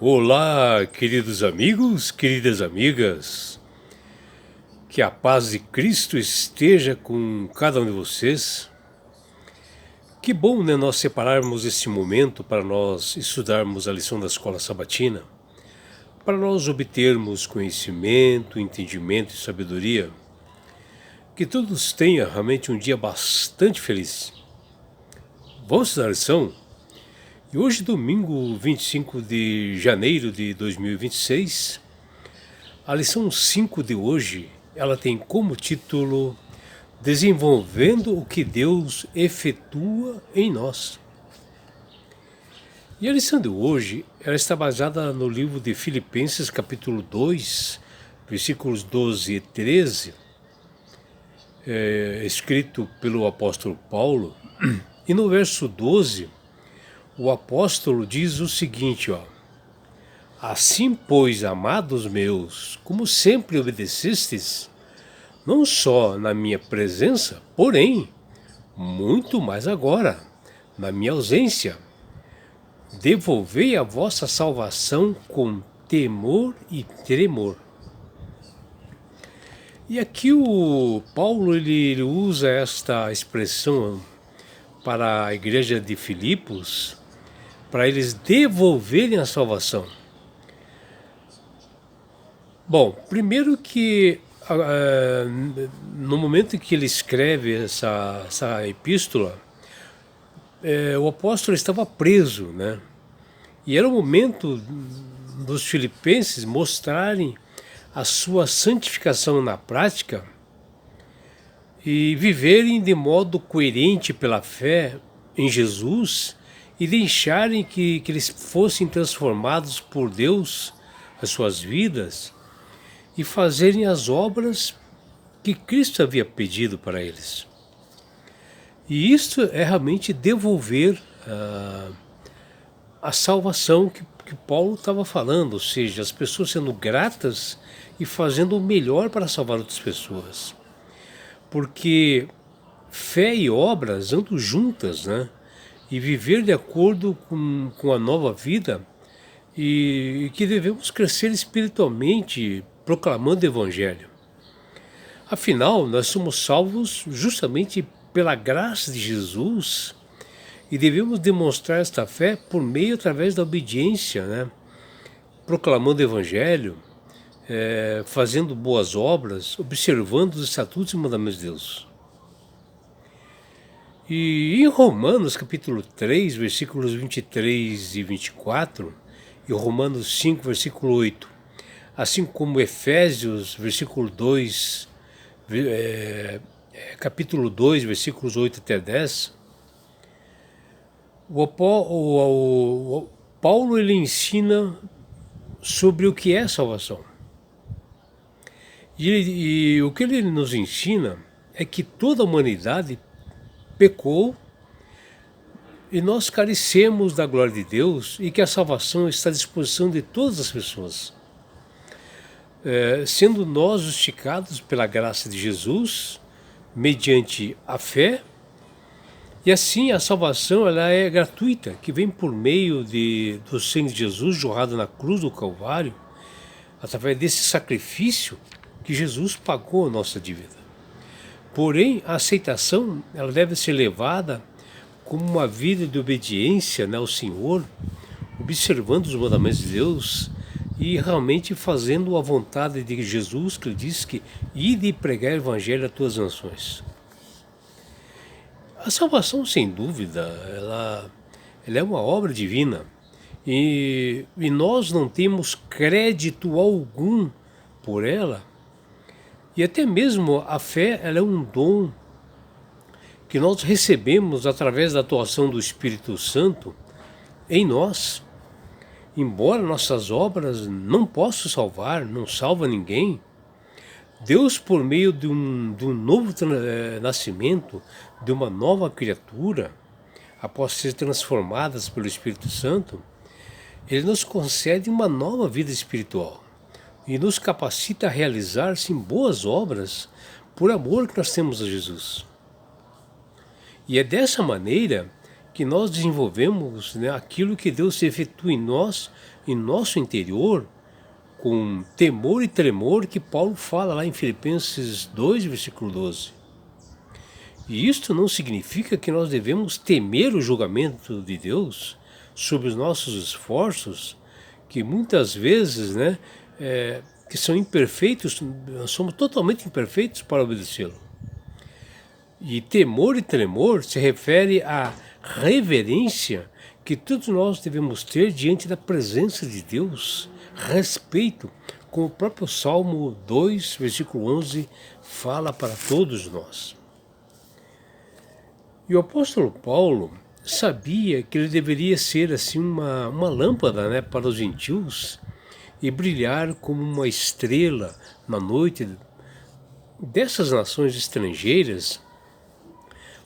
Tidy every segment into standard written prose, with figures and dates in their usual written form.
Olá, queridos amigos, queridas amigas, que a paz de Cristo esteja com cada um de vocês. Que bom, né, nós separarmos esse momento para nós estudarmos a lição da escola sabatina, para nós obtermos conhecimento, entendimento e sabedoria. Que todos tenham realmente um dia bastante feliz. Vamos estudar a lição? E hoje, domingo 25 de janeiro de 2026, a lição 5 de hoje, ela tem como título Desenvolvendo o que Deus efetua em nós. E a lição de hoje, ela está baseada no livro de Filipenses, capítulo 2, versículos 12 e 13, escrito pelo apóstolo Paulo. E no verso 12, o apóstolo diz o seguinte, Assim, pois, amados meus, como sempre obedecestes, não só na minha presença, porém, muito mais agora, na minha ausência, devolvei a vossa salvação com temor e tremor. E aqui o Paulo ele usa esta expressão para a igreja de Filipos, para eles devolverem a salvação. Bom, primeiro que no momento em que ele escreve essa epístola, o apóstolo estava preso, né? E era o momento dos filipenses mostrarem a sua santificação na prática e viverem de modo coerente pela fé em Jesus e deixarem que eles fossem transformados por Deus, as suas vidas, e fazerem as obras que Cristo havia pedido para eles. E isto é realmente devolver a salvação que Paulo estava falando, ou seja, as pessoas sendo gratas e fazendo o melhor para salvar outras pessoas. Porque fé e obras andam juntas, né? E viver de acordo com a nova vida e que devemos crescer espiritualmente proclamando o Evangelho. Afinal, nós somos salvos justamente pela graça de Jesus e devemos demonstrar esta fé por meio através da obediência, né? Proclamando o Evangelho, fazendo boas obras, observando os estatutos e mandamentos de Deus. E em Romanos capítulo 3, versículos 23 e 24, e Romanos 5, versículo 8, assim como Efésios, versículo 2, capítulo 2, versículos 8 até 10, o Paulo ele ensina sobre o que é salvação. E o que ele nos ensina é que toda a humanidade pecou e nós carecemos da glória de Deus e que a salvação está à disposição de todas as pessoas. Sendo nós justificados pela graça de Jesus, mediante a fé, e assim a salvação ela é gratuita, que vem por meio do sangue de Jesus jorrado na cruz do Calvário, através desse sacrifício que Jesus pagou a nossa dívida. Porém, a aceitação ela deve ser levada como uma vida de obediência, né, ao Senhor, observando os mandamentos de Deus e realmente fazendo a vontade de Jesus, que ele diz que ide e pregar o Evangelho a todas as nações. A salvação, sem dúvida, ela é uma obra divina e nós não temos crédito algum por ela. E até mesmo a fé ela é um dom que nós recebemos através da atuação do Espírito Santo em nós. Embora nossas obras não possam salvar, não salva ninguém, Deus, por meio de um novo nascimento, de uma nova criatura, após ser transformadas pelo Espírito Santo, Ele nos concede uma nova vida espiritual e nos capacita a realizar, sim, boas obras por amor que nós temos a Jesus. E é dessa maneira que nós desenvolvemos, né, aquilo que Deus efetua em nós, em nosso interior, com temor e tremor, que Paulo fala lá em Filipenses 2, versículo 12. E isto não significa que nós devemos temer o julgamento de Deus sobre os nossos esforços, que muitas vezes, né, que são imperfeitos, nós somos totalmente imperfeitos para obedecê-lo. E temor e tremor se refere à reverência que todos nós devemos ter diante da presença de Deus, respeito, como o próprio Salmo 2, versículo 11, fala para todos nós. E o apóstolo Paulo sabia que ele deveria ser assim uma lâmpada, né, para os gentios e brilhar como uma estrela na noite dessas nações estrangeiras,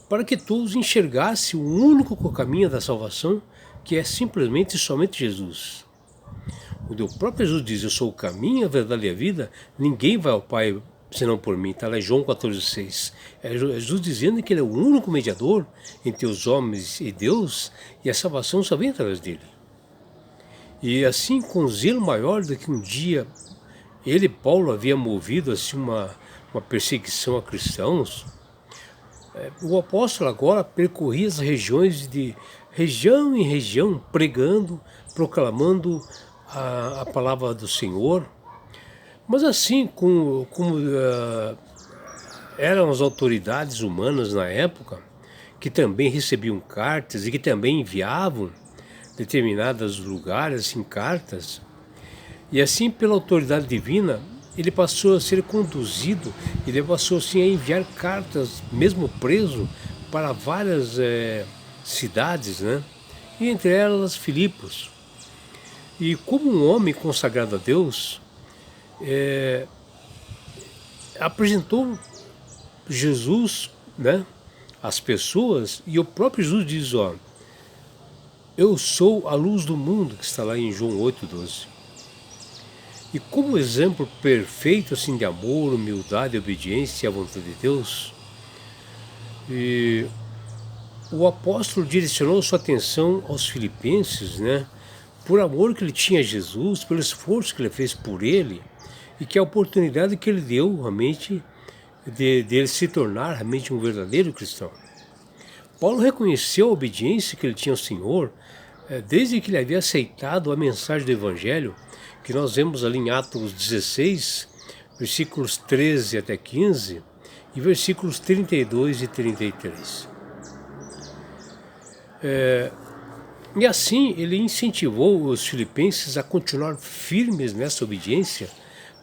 para que todos enxergassem o único caminho da salvação, que é simplesmente e somente Jesus. Onde o próprio Jesus diz: eu sou o caminho, a verdade e a vida, ninguém vai ao Pai senão por mim. Está lá em João 14,6. É Jesus dizendo que ele é o único mediador entre os homens e Deus, e a salvação só vem através dele. E assim, com zelo maior do que um dia ele, Paulo, havia movido assim uma perseguição a cristãos, o apóstolo agora percorria as regiões de região em região, pregando, proclamando a palavra do Senhor. Mas assim como eram as autoridades humanas na época, que também recebiam cartas e que também enviavam determinados lugares, assim, cartas, e assim pela autoridade divina, ele passou a ser conduzido, ele passou assim a enviar cartas, mesmo preso, para várias cidades, né? E entre elas Filipos. E como um homem consagrado a Deus, apresentou Jesus, né, às pessoas, e o próprio Jesus diz: ó, eu sou a luz do mundo, que está lá em João 8,12. E como exemplo perfeito assim de amor, humildade, obediência à vontade de Deus, o apóstolo direcionou sua atenção aos filipenses, né, por amor que ele tinha a Jesus, pelo esforço que ele fez por ele, e que a oportunidade que ele deu realmente de ele se tornar realmente um verdadeiro cristão. Paulo reconheceu a obediência que ele tinha ao Senhor desde que ele havia aceitado a mensagem do Evangelho, que nós vemos ali em Atos 16, versículos 13 até 15 e versículos 32 e 33. E assim ele incentivou os filipenses a continuar firmes nessa obediência,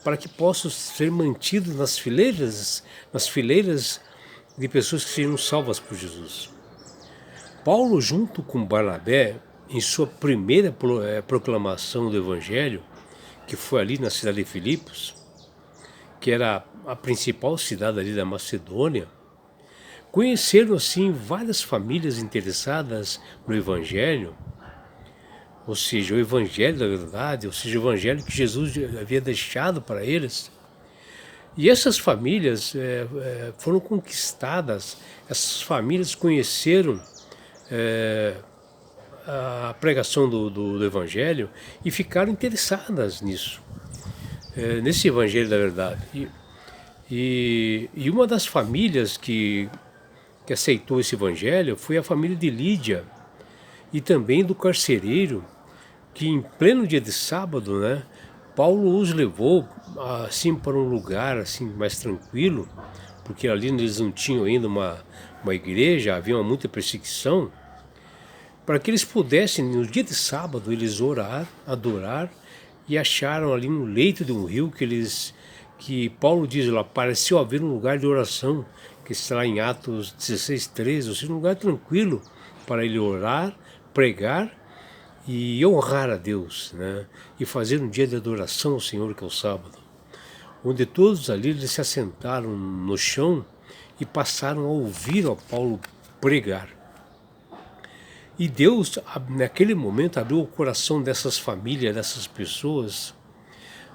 para que possam ser mantidos nas fileiras de pessoas que sejam salvas por Jesus. Paulo, junto com Barnabé, em sua primeira proclamação do Evangelho, que foi ali na cidade de Filipos, que era a principal cidade ali da Macedônia, conheceram assim várias famílias interessadas no Evangelho, ou seja, o Evangelho da verdade, ou seja, o Evangelho que Jesus havia deixado para eles. E essas famílias foram conquistadas, essas famílias conheceram a pregação do Evangelho e ficaram interessadas nisso, nesse Evangelho da verdade. E uma das famílias que aceitou esse Evangelho foi a família de Lídia e também do carcereiro, que em pleno dia de sábado, né, Paulo os levou assim para um lugar assim mais tranquilo, porque ali eles não tinham ainda uma igreja, havia muita perseguição, para que eles pudessem, no dia de sábado, eles orar, adorar, e acharam ali um leito de um rio que Paulo diz lá, pareceu haver um lugar de oração, que está lá em Atos 16:13, ou seja, um lugar tranquilo para ele orar, pregar e honrar a Deus, né? E fazer um dia de adoração ao Senhor, que é o sábado, onde todos ali eles se assentaram no chão e passaram a ouvir a Paulo pregar. E Deus, naquele momento, abriu o coração dessas famílias, dessas pessoas,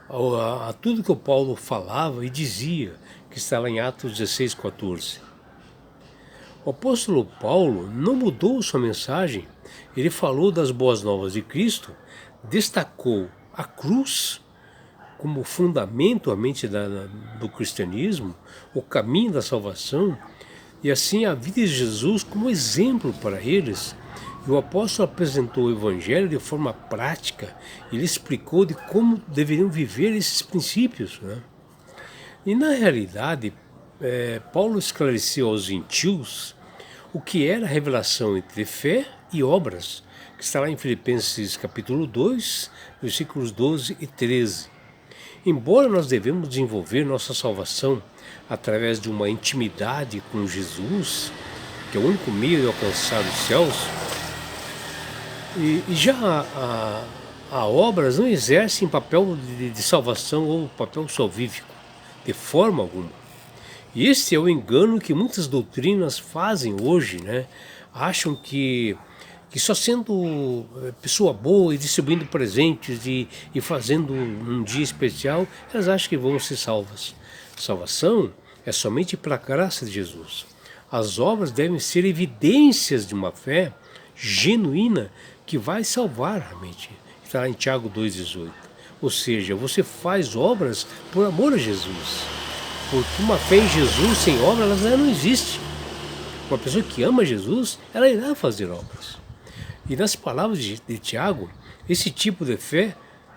a tudo que o Paulo falava e dizia, que está lá em Atos 16:14. O apóstolo Paulo não mudou sua mensagem. Ele falou das boas novas de Cristo, destacou a cruz como fundamento do cristianismo, o caminho da salvação, e assim a vida de Jesus como exemplo para eles. E o apóstolo apresentou o evangelho de forma prática, ele explicou de como deveriam viver esses princípios, né? E na realidade, Paulo esclareceu aos gentios o que era a revelação entre fé e obras, que está lá em Filipenses capítulo 2, versículos 12 e 13. Embora nós devemos desenvolver nossa salvação através de uma intimidade com Jesus, que é o único meio de alcançar os céus, e já a obras não exercem papel de salvação ou papel salvífico, de forma alguma. E esse é o engano que muitas doutrinas fazem hoje, né? Acham que só sendo pessoa boa e distribuindo presentes e fazendo um dia especial, elas acham que vão ser salvas. Salvação é somente pela graça de Jesus. As obras devem ser evidências de uma fé genuína que vai salvar realmente. Está lá em Tiago 2,18. Ou seja, você faz obras por amor a Jesus. Porque uma fé em Jesus sem obras, ela não existe. Uma pessoa que ama Jesus, ela irá fazer obras. E nas palavras de Tiago, esse tipo de fé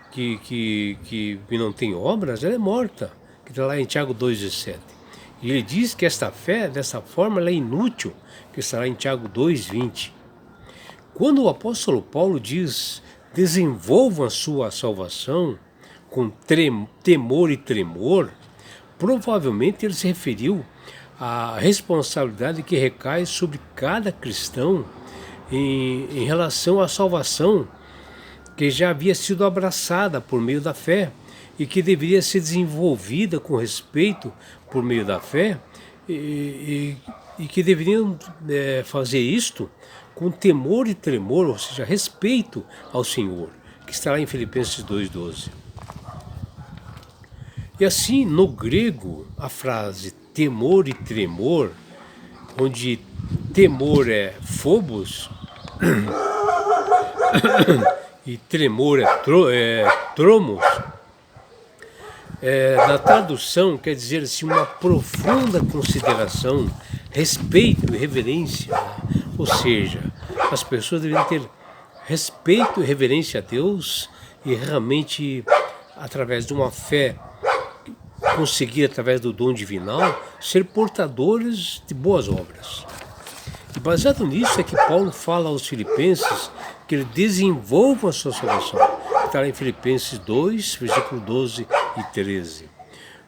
que não tem obras, ela é morta. Que está lá em Tiago 2,17. E ele diz que esta fé, dessa forma, ela é inútil. Que está lá em Tiago 2,20. Quando o apóstolo Paulo diz, desenvolvam a sua salvação com temor e tremor, provavelmente ele se referiu à responsabilidade que recai sobre cada cristão em relação à salvação que já havia sido abraçada por meio da fé e que deveria ser desenvolvida com respeito por meio da fé e que deveriam fazer isto com temor e tremor, ou seja, respeito ao Senhor, que está lá em Filipenses 2,12. E assim, no grego, a frase temor e tremor, onde temor é phobos e tremor é tromos, na tradução quer dizer assim, uma profunda consideração, respeito e reverência. Ou seja, as pessoas devem ter respeito e reverência a Deus e realmente, através de uma fé, conseguir, através do dom divinal, ser portadores de boas obras. E baseado nisso é que Paulo fala aos filipenses que ele desenvolva a sua salvação. Está lá em Filipenses 2, versículo 12 e 13.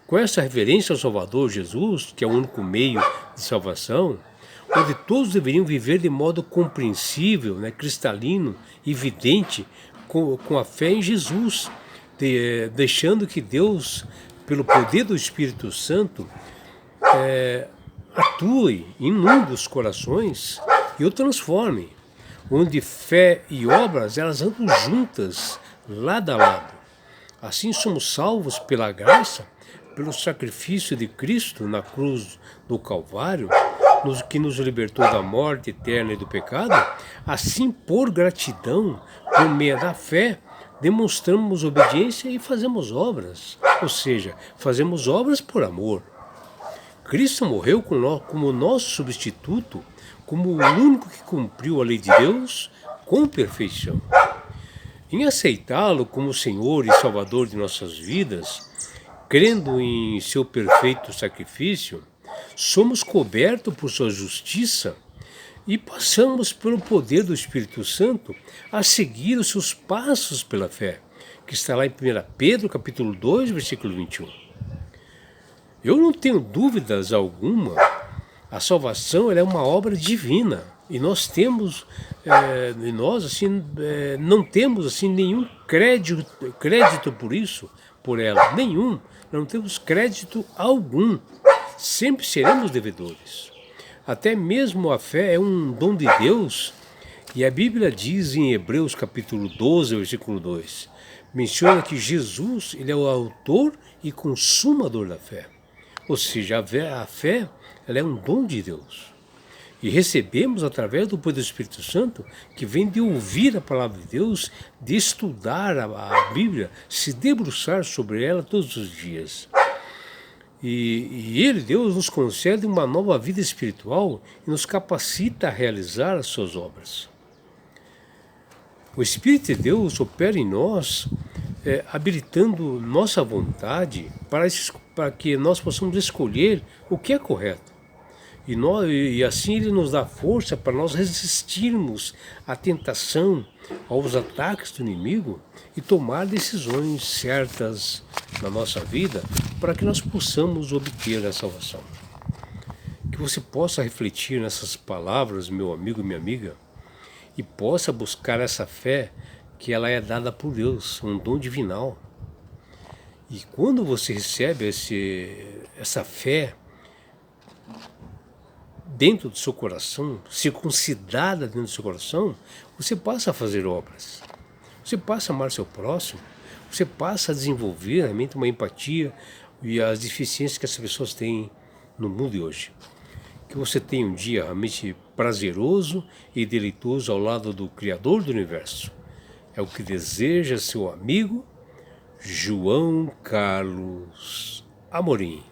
Com essa reverência ao Salvador Jesus, que é o único meio de salvação, onde todos deveriam viver de modo compreensível, né, cristalino, evidente, com a fé em Jesus, deixando que Deus, pelo poder do Espírito Santo, atue, inunde os corações e o transforme, onde fé e obras elas andam juntas, lado a lado. Assim somos salvos pela graça, pelo sacrifício de Cristo na cruz do Calvário, que nos libertou da morte eterna e do pecado. Assim, por gratidão, por meio da fé, demonstramos obediência e fazemos obras, ou seja, fazemos obras por amor. Cristo morreu como nosso substituto, como o único que cumpriu a lei de Deus com perfeição. Em aceitá-lo como Senhor e Salvador de nossas vidas, crendo em seu perfeito sacrifício, somos cobertos por sua justiça e passamos pelo poder do Espírito Santo a seguir os seus passos pela fé, que está lá em 1 Pedro capítulo 2, versículo 21. Eu não tenho dúvidas alguma, a salvação ela é uma obra divina e nós temos, não temos assim nenhum crédito por isso, por ela, nenhum, não temos crédito algum, sempre seremos devedores. Até mesmo a fé é um dom de Deus, e a Bíblia diz em Hebreus capítulo 12, versículo 2, menciona que Jesus ele é o autor e consumador da fé. Ou seja, a fé ela é um dom de Deus. E recebemos através do poder do Espírito Santo, que vem de ouvir a palavra de Deus, de estudar a Bíblia, se debruçar sobre ela todos os dias. E Ele, Deus, nos concede uma nova vida espiritual e nos capacita a realizar as suas obras. O Espírito de Deus opera em nós, habilitando nossa vontade para que nós possamos escolher o que é correto. E assim Ele nos dá força para nós resistirmos à tentação, aos ataques do inimigo e tomar decisões certas na nossa vida para que nós possamos obter a salvação. Que você possa refletir nessas palavras, meu amigo e minha amiga, e possa buscar essa fé que ela é dada por Deus, um dom divinal. E quando você recebe essa fé dentro do seu coração, circuncidada dentro do seu coração, você passa a fazer obras. Você passa a amar seu próximo. Você passa a desenvolver realmente uma empatia e as deficiências que as pessoas têm no mundo de hoje. Que você tenha um dia realmente prazeroso e deleitoso ao lado do Criador do Universo. É o que deseja seu amigo João Carlos Amorim.